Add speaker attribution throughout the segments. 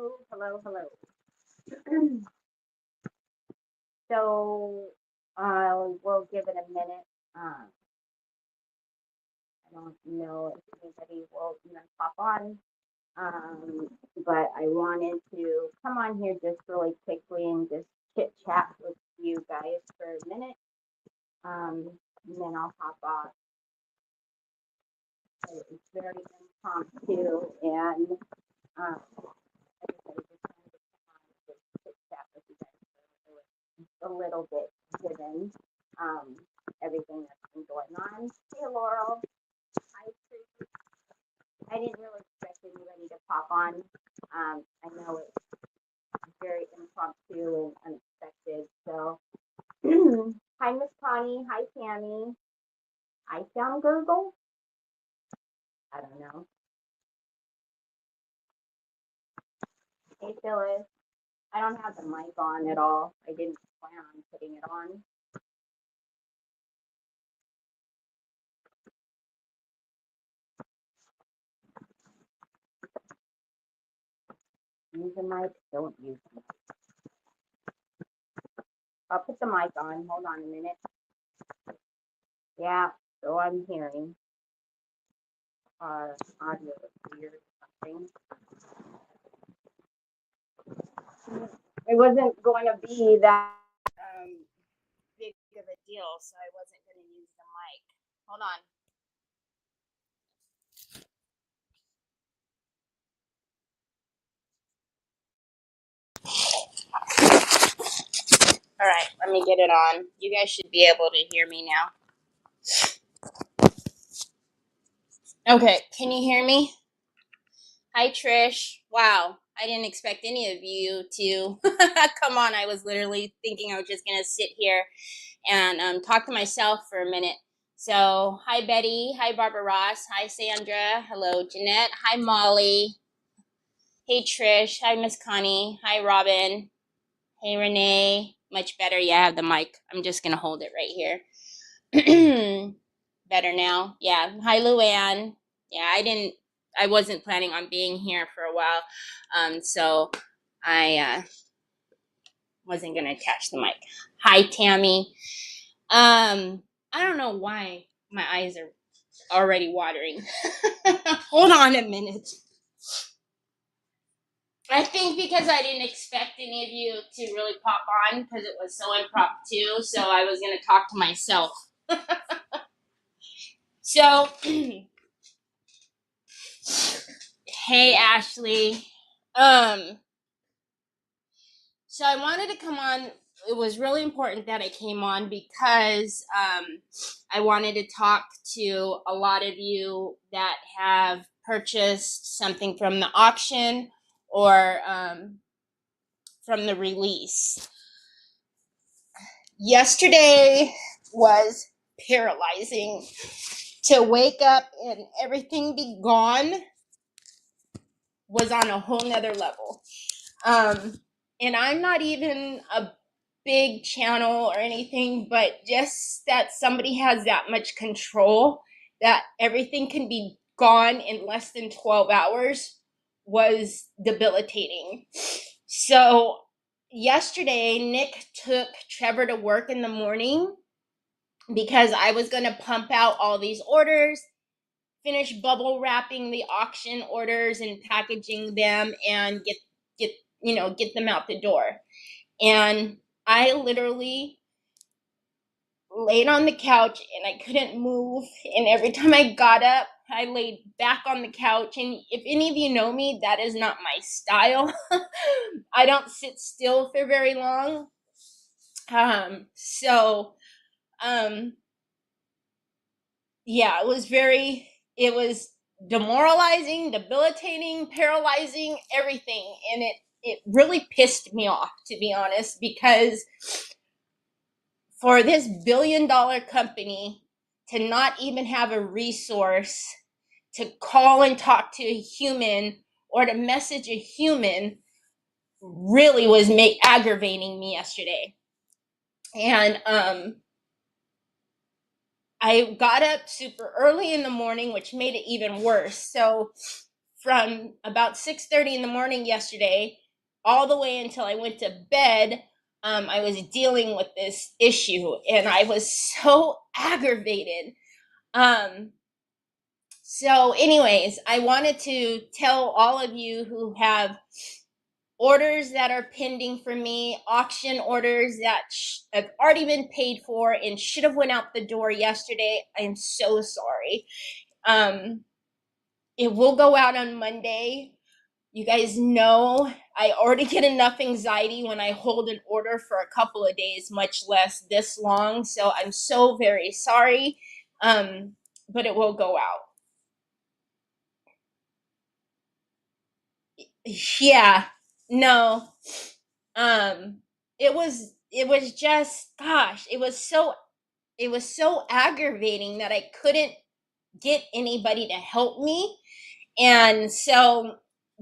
Speaker 1: Hello, hello. So, we'll give it a minute. I don't know if anybody will even pop on, um, but I wanted to come on here just really quickly and just chit chat with you guys for a minute, and then I'll hop off. So it's very impromptu, and like I said, I just wanted to come on and just chit chat with you guys for a little bit, given um, everything that's been going on. Hey, Laurel. Hi, Tracy. I didn't really expect anybody to pop on. I know it's very impromptu and unexpected. So, hi, Miss Connie. Hi, Tammy. I sound gurgle. I don't know. Hey, Phyllis. I don't have the mic on at all. I didn't plan on putting it on. Use the mic. Don't use the mic. I'll put the mic on. Hold on a minute. Yeah, so I'm hearing audio is weird or something. It wasn't going to be that big of a deal, so I wasn't going to use the mic. Hold on. All right, let me get it on. You guys should be able to hear me now. Okay, can you hear me? Hi, Trish. Wow, I didn't expect any of you to come on. I was literally thinking I was just going to sit here and talk to myself for a minute. So, hi, Betty. Hi, Barbara Ross. Hi, Sandra. Hello, Jeanette. Hi, Molly. Hey, Trish. Hi, Miss Connie. Hi, Robin. Hey, Renee. Much better. Yeah, I have the mic. I'm just going to hold it right here. Better now. Yeah. Hi, Luann. Yeah, I wasn't planning on being here for a while. So I wasn't going to attach the mic. Hi, Tammy. I don't know why my eyes are already watering. Hold on a minute. I think because I didn't expect any of you to really pop on because it was so impromptu, so I was going to talk to myself. So, hey, Ashley. So I wanted to come on. It was really important that I came on because I wanted to talk to a lot of you that have purchased something from the auction or from the release. Yesterday was paralyzing. To wake up and everything be gone was on a whole nother level. And I'm not even a big channel or anything, but just that somebody has that much control that everything can be gone in less than 12 hours was debilitating. So yesterday, Nick took Trevor to work in the morning because I was going to pump out all these orders, finish bubble wrapping the auction orders and packaging them and get them out the door. And I literally laid on the couch and I couldn't move. And every time I got up, I laid back on the couch. And if any of you know me, that is not my style. I don't sit still for very long. Yeah, it was demoralizing, debilitating, paralyzing, everything. And it really pissed me off, to be honest, because for this billion-dollar company to not even have a resource to call and talk to a human or to message a human really was aggravating me yesterday. And I got up super early in the morning, which made it even worse. So from about 6:30 in the morning yesterday all the way until I went to bed. I was dealing with this issue and I was so aggravated. So anyways, I wanted to tell all of you who have orders that are pending for me, auction orders that have already been paid for and should have went out the door yesterday. I am so sorry. It will go out on Monday. You guys know I already get enough anxiety when I hold an order for a couple of days, much less this long. So I'm so very sorry, but it will go out. Yeah, no, it was just, gosh, it was so aggravating that I couldn't get anybody to help me. And so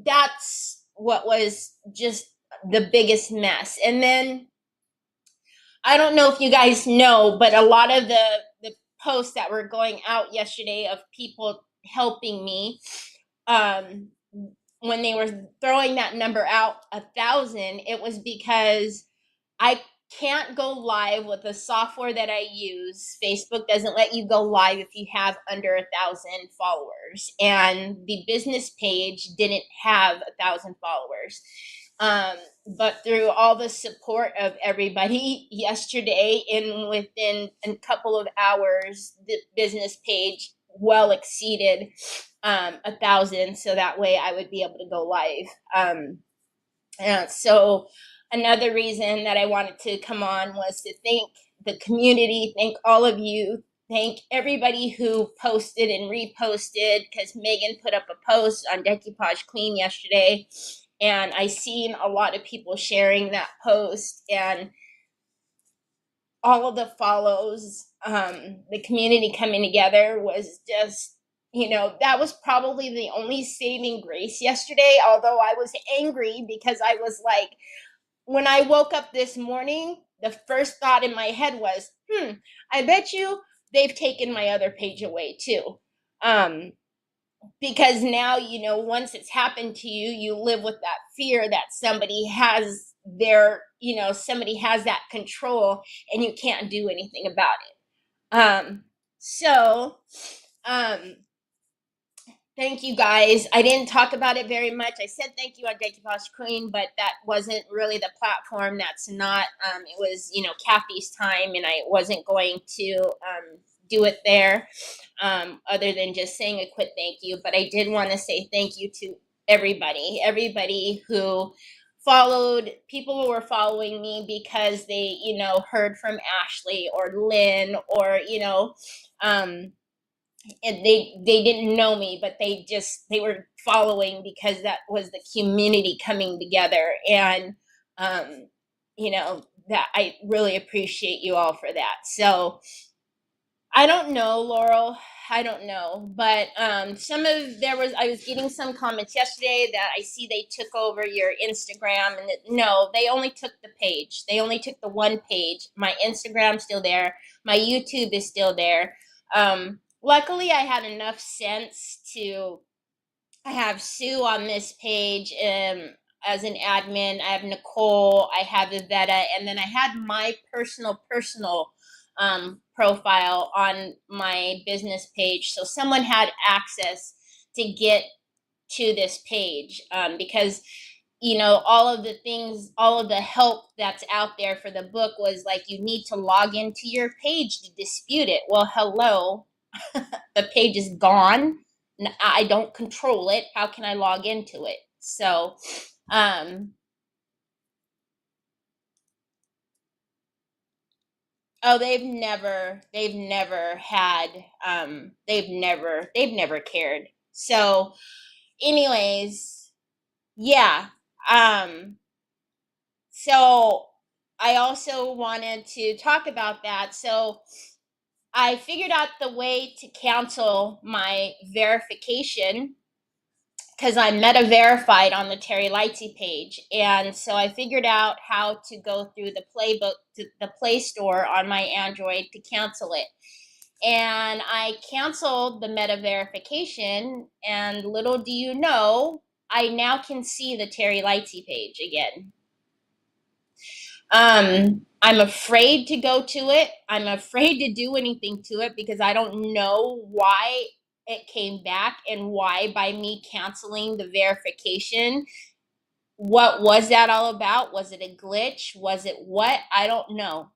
Speaker 1: that's what was just the biggest mess. And then I don't know if you guys know, but a lot of the posts that were going out yesterday of people helping me, when they were throwing that number out, 1,000, it was because I can't go live with the software that I use. Facebook doesn't let you go live if you have under 1,000 followers, and the business page didn't have 1,000 followers. But through all the support of everybody yesterday, and within a couple of hours, the business page well exceeded 1,000, so that way I would be able to go live. So another reason that I wanted to come on was to thank the community, thank all of you, thank everybody who posted and reposted, because Megan put up a post on Decoupage Queen yesterday, and I seen a lot of people sharing that post, and all of the follows, the community coming together was just, that was probably the only saving grace yesterday, although I was angry because I was like, when I woke up this morning, the first thought in my head was, I bet you they've taken my other page away too. Because now, once it's happened to you, you live with that fear that somebody has somebody has that control and you can't do anything about it. Thank you guys. I didn't talk about it very much. I said thank you on Decoupage Queen, but that wasn't really the platform. That's not, it was, Kathy's time, and I wasn't going to do it there, other than just saying a quick thank you. But I did want to say thank you to everybody who followed, people who were following me because they, heard from Ashley or Lynn or, and they didn't know me, but they were following because that was the community coming together. And that I really appreciate you all for that. So I don't know, Laurel, I don't know, but I was getting some comments yesterday that I see they took over your Instagram, and no, they only took the page. They only took the one page. My Instagram's still there. My YouTube is still there. Luckily, I had enough sense to have Sue on this page as an admin. I have Nicole, I have Yvetta, and then I had my personal profile on my business page. So someone had access to get to this page, because all of the help that's out there for the book was like, you need to log into your page to dispute it. Well, hello. The page is gone. I don't control it. How can I log into it? So, they've never cared. So, anyways, yeah. So I also wanted to talk about that. So I figured out the way to cancel my verification, because I'm meta verified on the Terry Lightsey page. And so I figured out how to go through the Play Store on my Android to cancel it. and I canceled the meta verification, and little do you know, I now can see the Terry Lightsey page again. I'm afraid to go to it. I'm afraid to do anything to it because I don't know why it came back and why by me canceling the verification. What was that all about? Was it a glitch? Was it what? I don't know.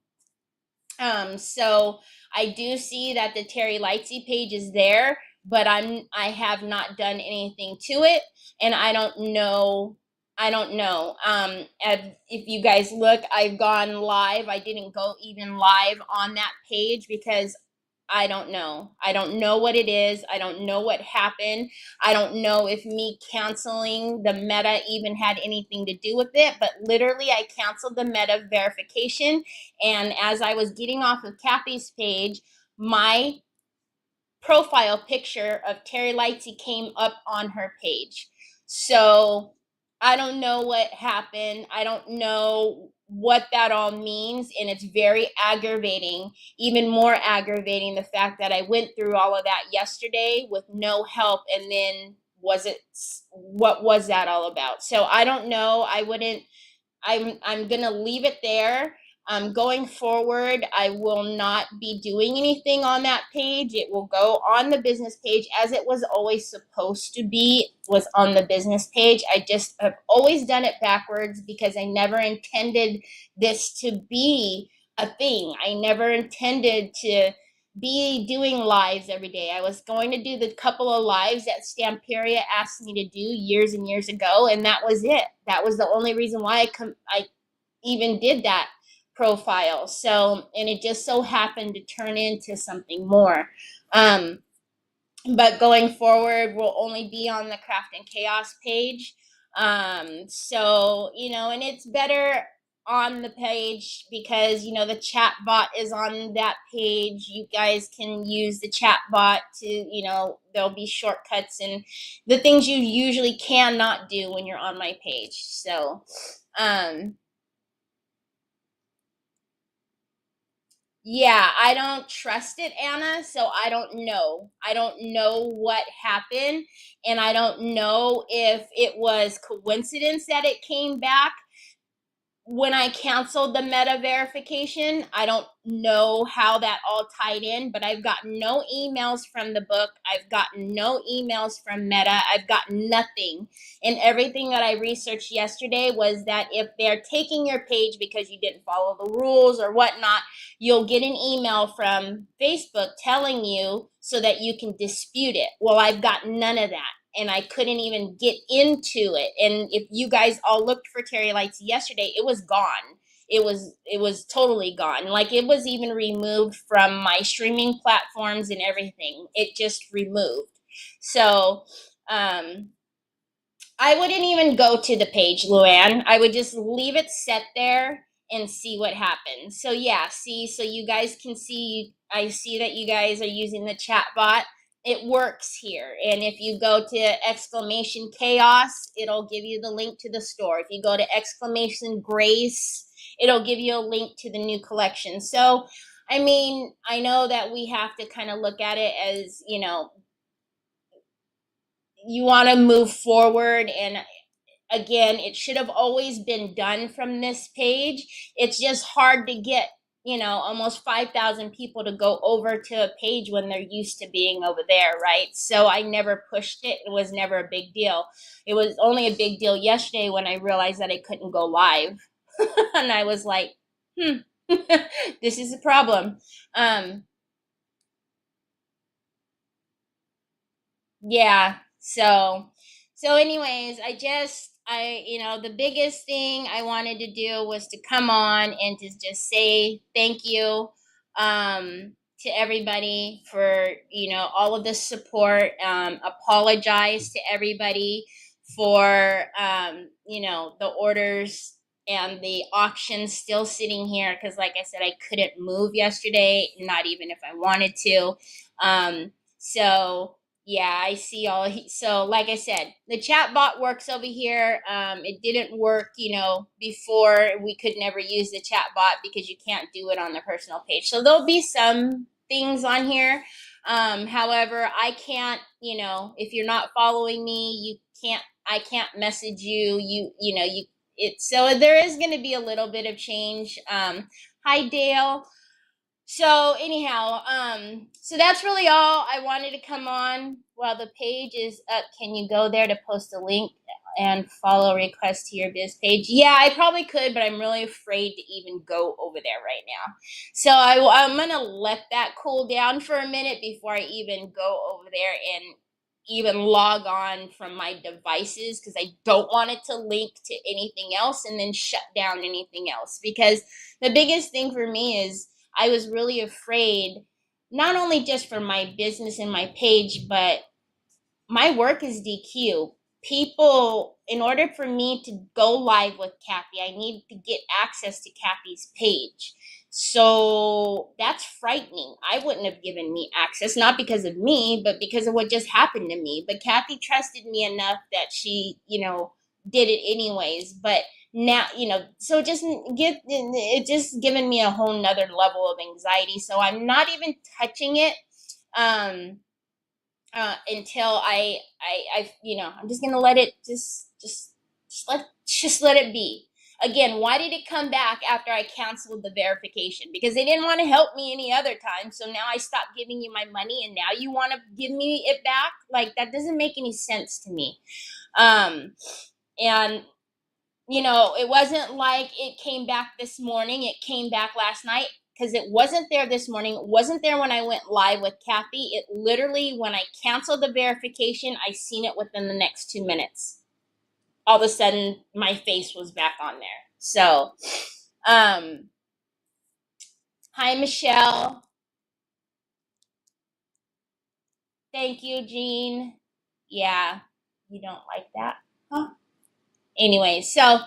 Speaker 1: So I do see that the Terry Lightsey page is there, but I have not done anything to it, and I don't know. I don't know. If you guys look, I've gone live. I didn't go even live on that page because I don't know. I don't know what it is. I don't know what happened. I don't know if me canceling the meta even had anything to do with it, but literally I canceled the meta verification. And as I was getting off of Kathy's page, my profile picture of Terry Lightsey came up on her page. So I don't know what happened. I don't know what that all means. And it's very aggravating, even more aggravating, the fact that I went through all of that yesterday with no help. And then what was that all about? So I don't know. I'm gonna leave it there. Going forward, I will not be doing anything on that page. It will go on the business page as it was always supposed to be, was on the business page. I just have always done it backwards because I never intended this to be a thing. I never intended to be doing lives every day. I was going to do the couple of lives that Stamperia asked me to do years and years ago, and that was it. That was the only reason why I even did that profile. So, and it just so happened to turn into something more. But going forward, we'll only be on the Craft and Chaos page. So, and it's better on the page because, the chat bot is on that page. You guys can use the chat bot to, there'll be shortcuts and the things you usually cannot do when you're on my page. So, yeah, I don't trust it, Anna, so I don't know. I don't know what happened, and I don't know if it was coincidence that it came back when I canceled the meta verification. I don't know how that all tied in, but I've gotten no emails from the book. I've gotten no emails from Meta. I've gotten nothing. And everything that I researched yesterday was that if they're taking your page because you didn't follow the rules or whatnot, you'll get an email from Facebook telling you so that you can dispute it. Well, I've got none of that. And I couldn't even get into it. And if you guys all looked for Terry Lightsey yesterday, it was gone. It was totally gone. Like it was even removed from my streaming platforms and everything. It just removed. So I wouldn't even go to the page, Luann. I would just leave it set there and see what happens. So yeah, so you guys can see, I see that you guys are using the chat bot. It works here. And if you go to exclamation chaos, it'll give you the link to the store. If you go to exclamation grace, it'll give you a link to the new collection. So, I mean, I know that we have to kind of look at it as, you want to move forward. And again, it should have always been done from this page. It's just hard to get, almost 5,000 people to go over to a page when they're used to being over there, right? So I never pushed it. It was never a big deal. It was only a big deal yesterday when I realized that I couldn't go live. And I was like, this is a problem. Yeah. So anyways, the biggest thing I wanted to do was to come on and to just say thank you to everybody for, all of the support. Apologize to everybody for, the orders and the auction still sitting here because, like I said, I couldn't move yesterday, not even if I wanted to. So yeah, I see all. So, like I said, the chat bot works over here. It didn't work, before. We could never use the chat bot because you can't do it on the personal page. So there'll be some things on here. However, I can't, if you're not following me, I can't message you. So there is going to be a little bit of change. Hi, Dale. So anyhow, so that's really all. I wanted to come on while the page is up. Can you go there to post a link and follow request to your biz page? Yeah, I probably could, but I'm really afraid to even go over there right now. So I'm gonna let that cool down for a minute before I even go over there and even log on from my devices, because I don't want it to link to anything else and then shut down anything else. Because the biggest thing for me is I was really afraid, not only just for my business and my page, but my work is DQ. People, in order for me to go live with Kathy, I need to get access to Kathy's page. So that's frightening. I wouldn't have given me access, not because of me, but because of what just happened to me. But Kathy trusted me enough that she, did it anyways. But now, so it just given me a whole nother level of anxiety. So I'm not even touching it. Until I'm just gonna let it just let it be. Again, why did it come back after I canceled the verification? Because they didn't want to help me any other time. So now I stopped giving you my money, and now you want to give me it back? Like, that doesn't make any sense to me. And it wasn't like it came back this morning. It came back last night, because it wasn't there this morning. It wasn't there when I went live with Kathy. It literally, when I canceled the verification, I seen it within the next 2 minutes. All of a sudden, my face was back on there. So, hi, Michelle. Thank you, Jean. Yeah, you don't like that? Huh? Anyway, so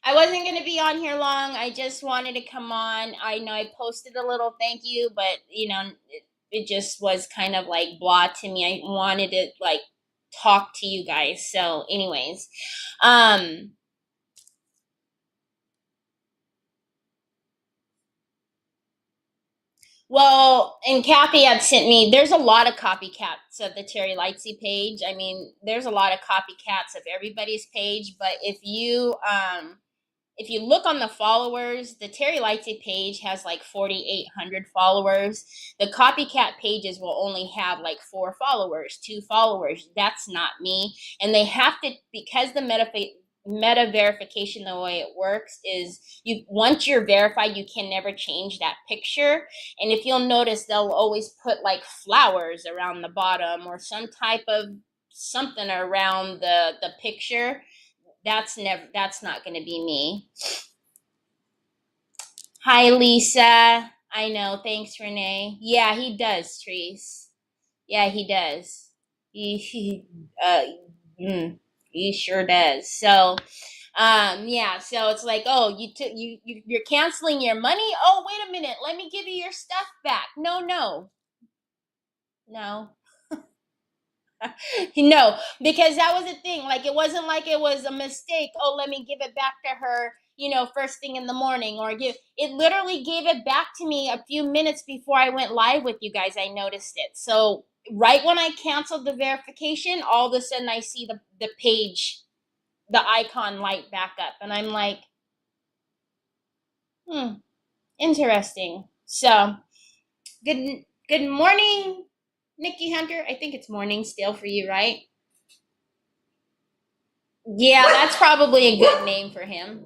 Speaker 1: I wasn't going to be on here long. I just wanted to come on. I know I posted a little thank you, but, it just was kind of like blah to me. I wanted to, like, talk to you guys. So anyways, well, and Kathy had sent me, there's a lot of copycats of the Terry Lightsey page. I mean, there's a lot of copycats of everybody's page, but if you look on the followers, the Terry Lightsey page has like 4,800 followers. The copycat pages will only have like 4 followers, 2 followers. That's not me. And they have to, because the meta verification, the way it works is, once you're verified, you can never change that picture. And if you'll notice, they'll always put like flowers around the bottom or some type of something around the picture. That's not going to be me. Hi, Lisa. I know. Thanks, Renee. Yeah, he does, Treese. Yeah, he does. He sure does. So, yeah. So it's like, oh, you're canceling your money. Oh, wait a minute. Let me give you your stuff back. No. No, because that was the thing. Like, it wasn't like it was a mistake. Oh, let me give it back to her, first thing in the morning, or it literally gave it back to me a few minutes before I went live with you guys. I noticed it. So right when I canceled the verification, all of a sudden I see the page, the icon light back up, and I'm like, interesting. So good morning, Nikki Hunter. I think it's morning still for you, right? Yeah, that's probably a good name for him.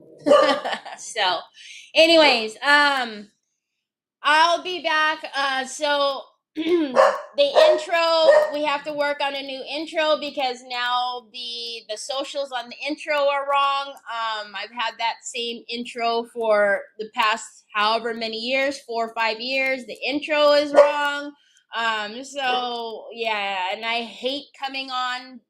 Speaker 1: So, anyways, I'll be back. So the intro, we have to work on a new intro, because now the socials on the intro are wrong. I've had that same intro for the past however many years, 4 or 5 years. The intro is wrong. So yeah, and I hate coming on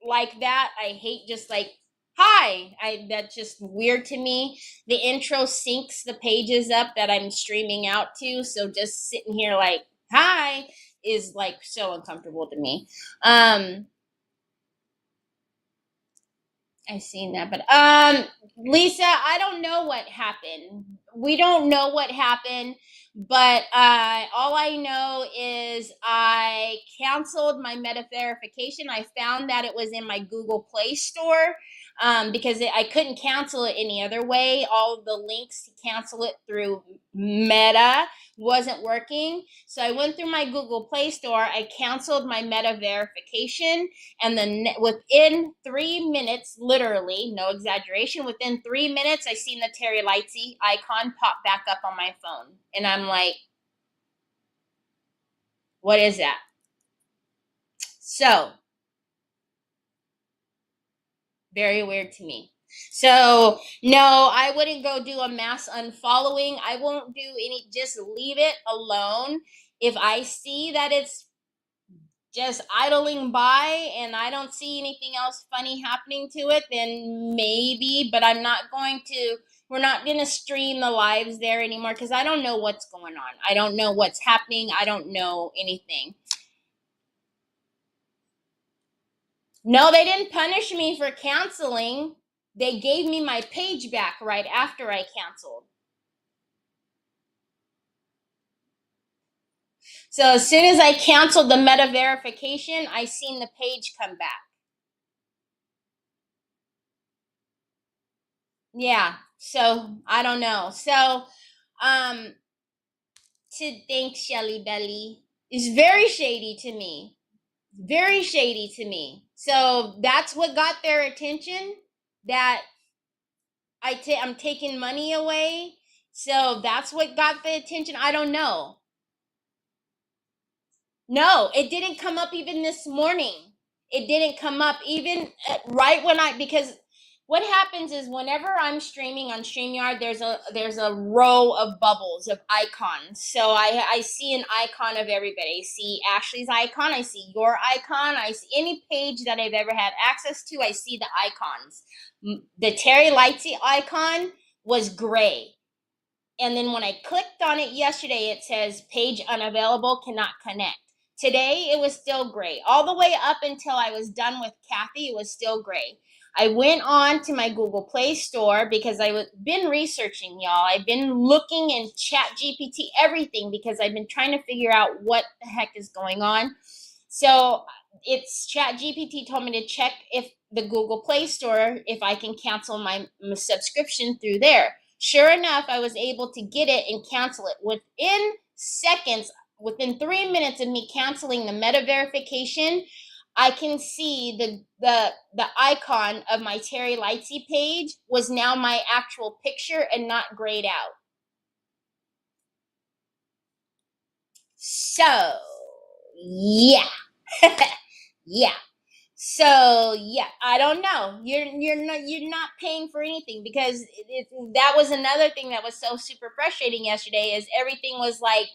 Speaker 1: like that. I hate just like, hi. That's just weird to me. The intro syncs the pages up that I'm streaming out to, so just sitting here like, hi, is like so uncomfortable to me. I've seen that, but Lisa, I don't know what happened. we don't know what happened, but all I know is I canceled my Meta verification. I found that it was in my Google Play Store, because I couldn't cancel it any other way. All the links to cancel it through Meta wasn't working. So I went through my Google Play Store. I canceled my Meta verification. And then within 3 minutes, literally, no exaggeration, within 3 minutes, I seen the Terry Lightsey icon pop back up on my phone. And I'm like, what is that? So, very weird to me. So, no, I wouldn't go do a mass unfollowing. I won't do any, just leave it alone. If I see that it's just idling by and I don't see anything else funny happening to it, then maybe, but we're not going to stream the lives there anymore because I don't know what's going on. I don't know what's happening. I don't know anything. No, they didn't punish me for canceling. They gave me my page back right after I canceled. So as soon as I canceled the Meta verification, I seen the page come back. Yeah, so I don't know. So thanks, Shelly Belly. Is very shady to me. Very shady to me. So that's what got their attention, that I'm taking money away. So that's what got the attention. I don't know. No, it didn't come up even this morning. It didn't come up even right when because what happens is whenever I'm streaming on StreamYard, there's a row of bubbles of icons. So I see an icon of everybody. I see Ashley's icon. I see your icon. I see any page that I've ever had access to. I see the icons. The Terry Lightsey icon was gray. And then when I clicked on it yesterday, it says page unavailable, cannot connect. Today, it was still gray. All the way up until I was done with Kathy, it was still gray. I went on to my Google Play Store because I've been researching, y'all. I've been looking in Chat GPT, everything, because I've been trying to figure out what the heck is going on. So it's Chat GPT told me to check if the Google Play Store, if I can cancel my subscription through there. Sure enough, I was able to get it and cancel it within seconds. Within 3 minutes of me canceling the Meta verification, I can see the icon of my Terry Lightsey page was now my actual picture and not grayed out. So, yeah. Yeah. So yeah, I don't know. You're not paying for anything because that was another thing that was so super frustrating yesterday. Is everything was like,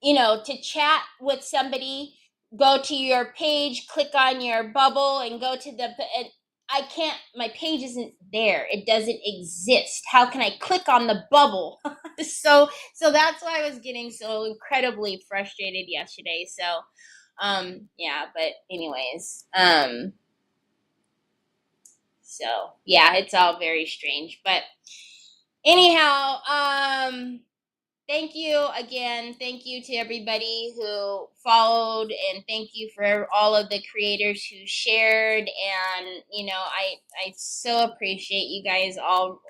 Speaker 1: to chat with somebody, go to your page, click on your bubble, and go to and I can't. My page isn't there. It doesn't exist. How can I click on the bubble? so that's why I was getting so incredibly frustrated yesterday. So. Yeah, but anyways, so yeah, it's all very strange, but anyhow, thank you again. Thank you to everybody who followed, and thank you for all of the creators who shared. And I so appreciate you guys all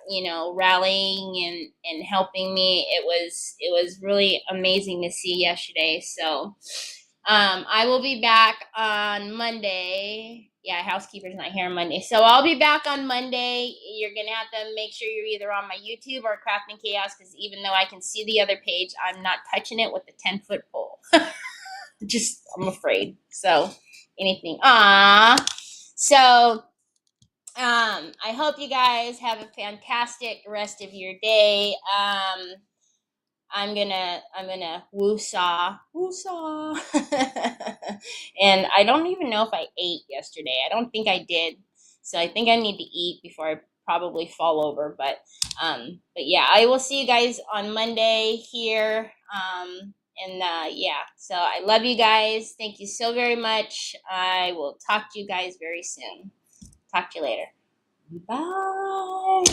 Speaker 1: rallying and helping me. It was really amazing to see yesterday. So I will be back on Monday. Yeah, housekeeper's not here on Monday. So I'll be back on Monday. You're going to have to make sure you're either on my YouTube or Crafting Chaos, because even though I can see the other page, I'm not touching it with the 10-foot pole. I'm afraid. So anything. So I hope you guys have a fantastic rest of your day. I'm gonna woo-saw. And I don't even know if I ate yesterday. I don't think I did. So I think I need to eat before I probably fall over. But yeah, I will see you guys on Monday here. Yeah, so I love you guys. Thank you so very much. I will talk to you guys very soon. Talk to you later. Bye.